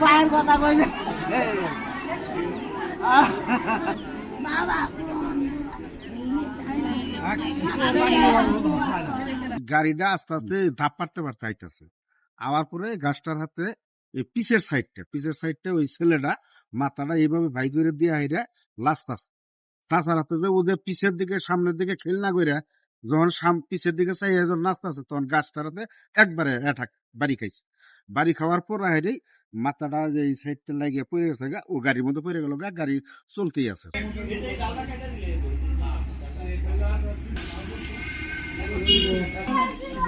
পায়ের কথা কইছে গাড়িটা আস্তে আস্তে ধাপ পারতে পারতে আইতেছে। আওয়ার পরে গাছটার হাতে এই পিছের সাইডটা ওই ছেলেটা মাথাটা এইভাবে ভাই করে দিয়ে হাইরা লাস্ট আসছে চাচার হাতে যে ওদের পিছের দিকে সামনের দিকে খেলনা করে যখন পিছের দিকে চাই যখন নাচতে আছে তখন গাছটার হাতে একবারে অ্যাটাক বাড়ি খাইছে। বাড়ি খাওয়ার পর হাইরেই মাথাটা যে এই সাইডটা লাগিয়ে পড়ে গেছে গা, ও গাড়ির মধ্যে পড়ে গেল গা, গাড়ি চলতেই আছে।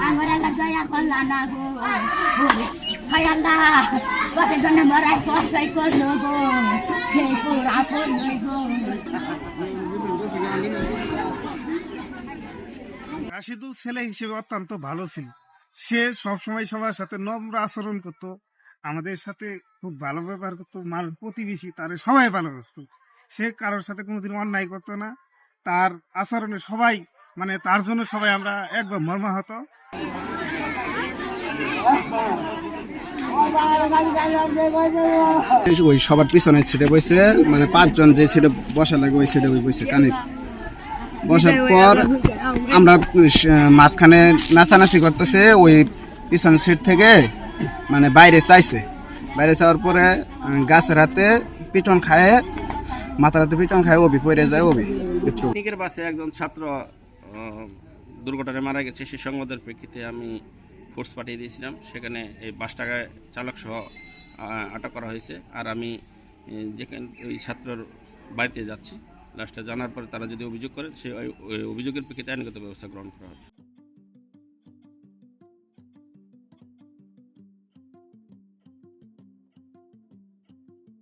আমার আল্লাহ দয়া করলা না গো হায় আল্লাহ কত জনে মরাই কষ্টই করলো গো সেই পুরা পড়লো গো। রাশিদুল ছেলে হিসেবে অত্যন্ত ভালো ছিল। সে সবসময় সবার সাথে নম্র আচরণ করতো, আমাদের সাথে খুব ভালো ব্যবহার করতো, প্রতিবেশী তার সবাই ভালোবাসতো। সে কারোর সাথে কোনোদিন অন্যায় করতো না। তার আচরণে সবাই মানে তার জন্য সবাই আমরা একবার মর্মাহত। ওই সবার পিছনে সিটে বসে মানে 5 জন যে সিটে বসা লাগে ওই সিটে বসে কানে বসার পর আমরা মাঝখানে নাচানাচি করতেছে। ওই পিছনের সিট থেকে মানে বাইরে চাওয়ার পরে গাছের হাতে পিটন খায়, মাথার হাতে পিটন খায়, ওবি পড়ে যায়। টেকনিকের বাসে একজন ছাত্র দুর্ঘটনায় মারা গেছে। সে সংবাদের প্রেক্ষিতে আমি ফোর্স পাঠিয়ে দিয়েছিলাম। সেখানে এই বাসটাকে চালক সহ আটক করা হয়েছে। আর আমি যেখানে ওই ছাত্রর বাড়িতে যাচ্ছি। লাস্টে জানার পরে তারা যদি অভিযোগ করে, সেই অভিযোগের প্রেক্ষিতে আইনগত ব্যবস্থা গ্রহণ করা হবে।